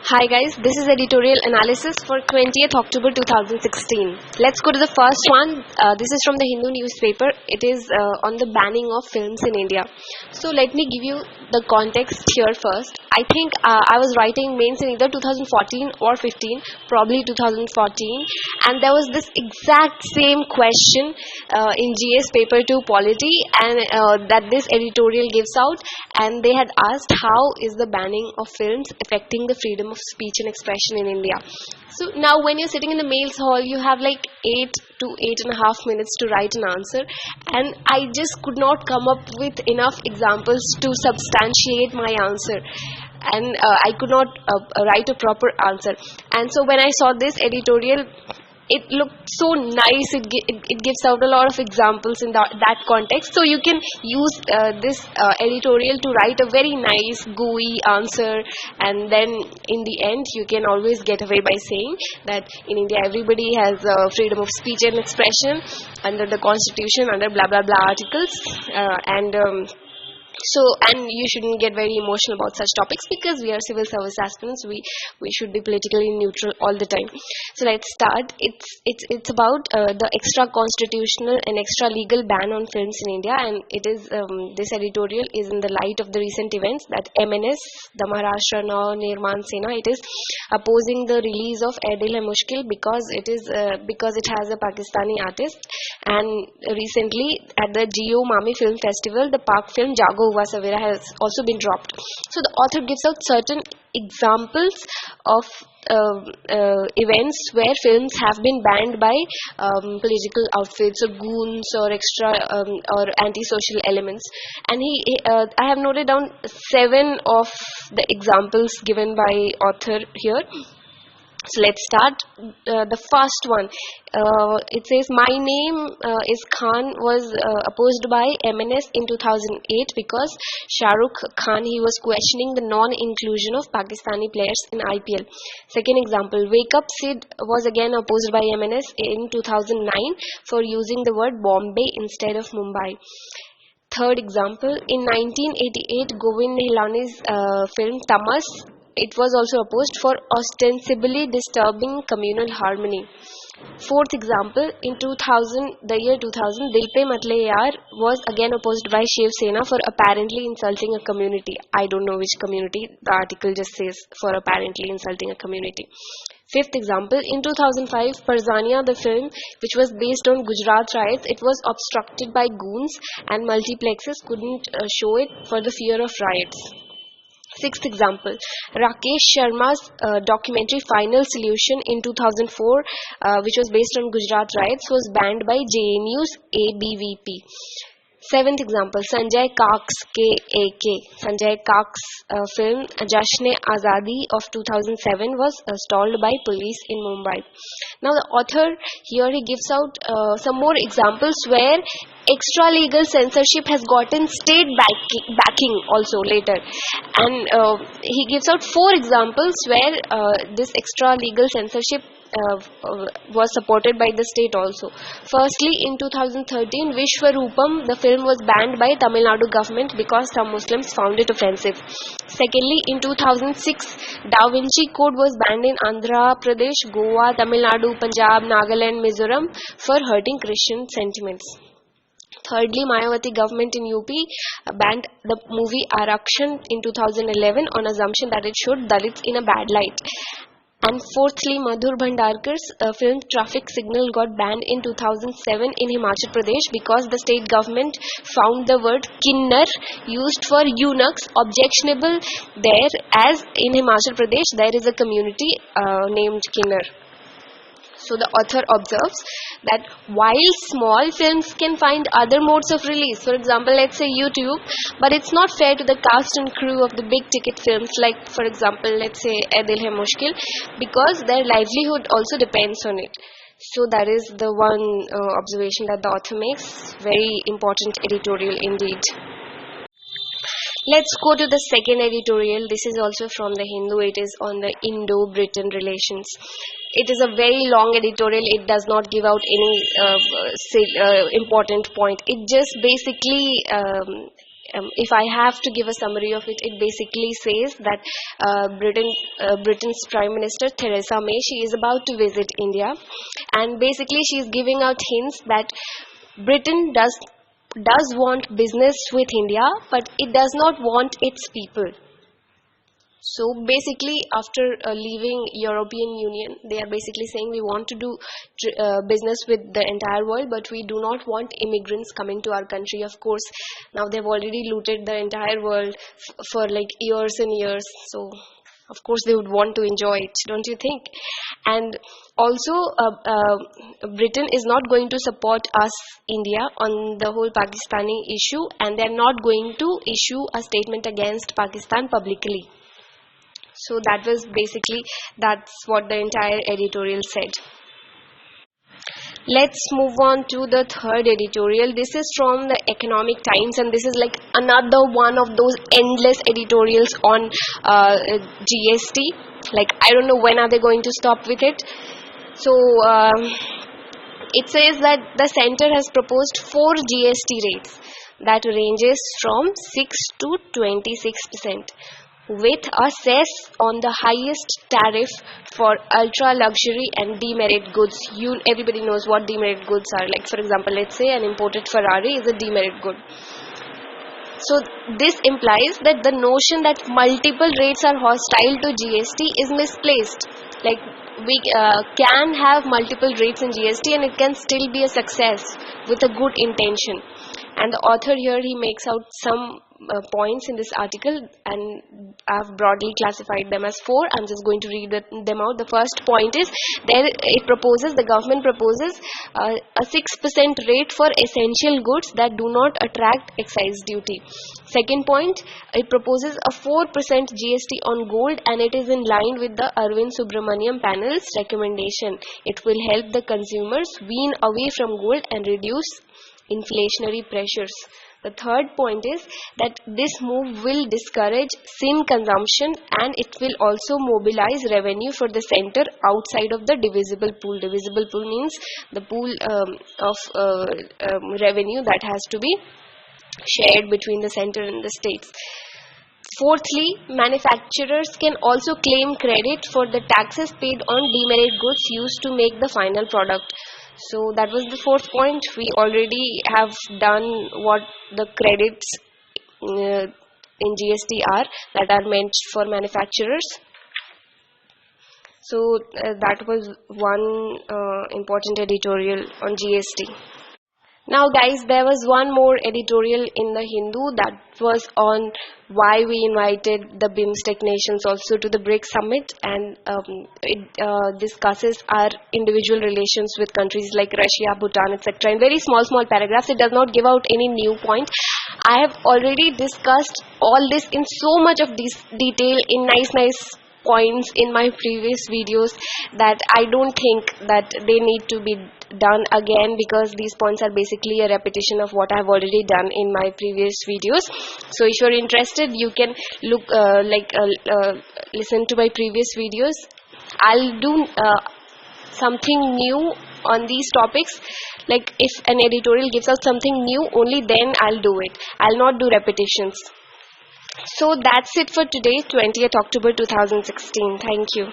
Hi guys, this is editorial analysis for 20th October 2016. Let's go to the first one. This is from the Hindu newspaper. It is on the banning of films in India. So let me give you the context here first. I think I was writing mains in either 2014 or 15, probably 2014, and there was this exact same question in GS paper 2 polity, and that this editorial gives out, and they had asked how is the banning of films affecting the freedom of speech and expression in India. So now when you're sitting in the mails hall, you have like 8 to 8.5 minutes to write an answer, and I just could not come up with enough examples to substantiate my answer, and I could not write a proper answer. And so when I saw this editorial, it looked so nice. It gives out a lot of examples in that context. So you can use this editorial to write a very nice, gooey answer, and then in the end, you can always get away by saying that in India, everybody has freedom of speech and expression under the constitution, under blah blah blah articles, and you shouldn't get very emotional about such topics because we are civil service aspirants. We should be politically neutral all the time. So let's start. It's about the extra constitutional and extra legal ban on films in India, and it is this editorial is in the light of the recent events that MNS, the Maharashtra Now Nirman Sena, it is opposing the release of Ae Dil Hai Mushkil because it has a Pakistani artist. And recently at the Geo Mami Film Festival, the Pak film Jago Hua Savera has also been dropped. So the author gives out certain examples of events where films have been banned by political outfits or goons or extra or anti-social elements. And I have noted down 7 of the examples given by author here. So let's start. The first one, it says, My Name is Khan was opposed by MNS in 2008 because Shah Rukh Khan, he was questioning the non-inclusion of Pakistani players in IPL. Second example, Wake Up Sid was again opposed by MNS in 2009 for using the word Bombay instead of Mumbai. Third example, in 1988, Govind Nihalani's film Tamas, it was also opposed for ostensibly disturbing communal harmony. Fourth example, in the year 2000, Dil Pe Matle Yaar was again opposed by Shiv Sena for apparently insulting a community. I don't know which community, the article just says for apparently insulting a community. Fifth example, in 2005, Parzania, the film, which was based on Gujarat riots, it was obstructed by goons and multiplexes couldn't show it for the fear of riots. Sixth example, Rakesh Sharma's documentary Final Solution in 2004, which was based on Gujarat riots, was banned by JNU's ABVP. Seventh example, Sanjay Kak's film Jashne Azadi of 2007 was stalled by police in Mumbai. Now the author here, he gives out some more examples where extra legal censorship has gotten state backing also later, and he gives out 4 examples where this extra legal censorship was supported by the state also. Firstly, in 2013, Vishwarupam, the film, was banned by Tamil Nadu government because some Muslims found it offensive. Secondly, in 2006, Da Vinci Code was banned in Andhra Pradesh, Goa, Tamil Nadu, Punjab, Nagaland, Mizoram for hurting Christian sentiments. Thirdly, Mayawati government in UP banned the movie Arakshan in 2011 on assumption that it showed Dalits in a bad light. And fourthly, Madhur Bhandarkar's film Traffic Signal got banned in 2007 in Himachal Pradesh because the state government found the word kinnar used for eunuchs objectionable there, as in Himachal Pradesh there is a community named kinnar. So the author observes that while small films can find other modes of release, for example, let's say YouTube, but it's not fair to the cast and crew of the big ticket films, like for example, let's say Ae Dil Hai Mushkil, because their livelihood also depends on it. So that is the one observation that the author makes. Very important editorial indeed. Let's go to the second editorial. This is also from the Hindu. It is on the Indo-Britain relations. It is a very long editorial. It does not give out any important point. It just basically if I have to give a summary of it, it basically says that Britain's Prime Minister Theresa May, she is about to visit India, and basically she is giving out hints that Britain does want business with India, but it does not want its people. So basically, after leaving European Union, they are basically saying we want to do business with the entire world, but we do not want immigrants coming to our country. Of course, now they've already looted the entire world for like years and years. So of course they would want to enjoy it, don't you think? And also, Britain is not going to support us, India, on the whole Pakistani issue, and they're not going to issue a statement against Pakistan publicly. So that's what the entire editorial said. Let's move on to the third editorial. This is from the Economic Times, and this is like another one of those endless editorials on GST. Like, I don't know when are they going to stop with it. So it says that the center has proposed 4 GST rates that ranges from 6 to 26%. with a cess on the highest tariff for ultra luxury and demerit goods. Everybody knows what demerit goods are. Like, for example, let's say an imported Ferrari is a demerit good. So this implies that the notion that multiple rates are hostile to GST is misplaced. Like, we can have multiple rates in GST and it can still be a success with a good intention. And the author here, he makes out some points in this article, and I've broadly classified them as 4. I'm just going to read them out. The first point is, the government proposes a 6% rate for essential goods that do not attract excise duty. Second point, it proposes a 4% GST on gold, and it is in line with the Arvind Subramanian panel's recommendation. It will help the consumers wean away from gold and reduce inflationary pressures. The third point is that this move will discourage sin consumption, and it will also mobilize revenue for the center outside of the divisible pool. Divisible pool means the pool of revenue that has to be shared between the center and the states. Fourthly, manufacturers can also claim credit for the taxes paid on demerit goods used to make the final product. So that was the fourth point. We already have done what the credits in GST are that are meant for manufacturers. So that was one important editorial on GST. Now guys, there was one more editorial in the Hindu that was on why we invited the BIMSTEC nations also to the BRICS summit, and it discusses our individual relations with countries like Russia, Bhutan, etc. in very small paragraphs. It does not give out any new point. I have already discussed all this in so much of detail in nice points in my previous videos that I don't think that they need to be done again, because these points are basically a repetition of what I've already done in my previous videos. So if you're interested, you can look listen to my previous videos. I'll do something new on these topics. Like, if an editorial gives out something new, only then I'll do it. I'll not do repetitions. So that's it for today, 20th October 2016. Thank you.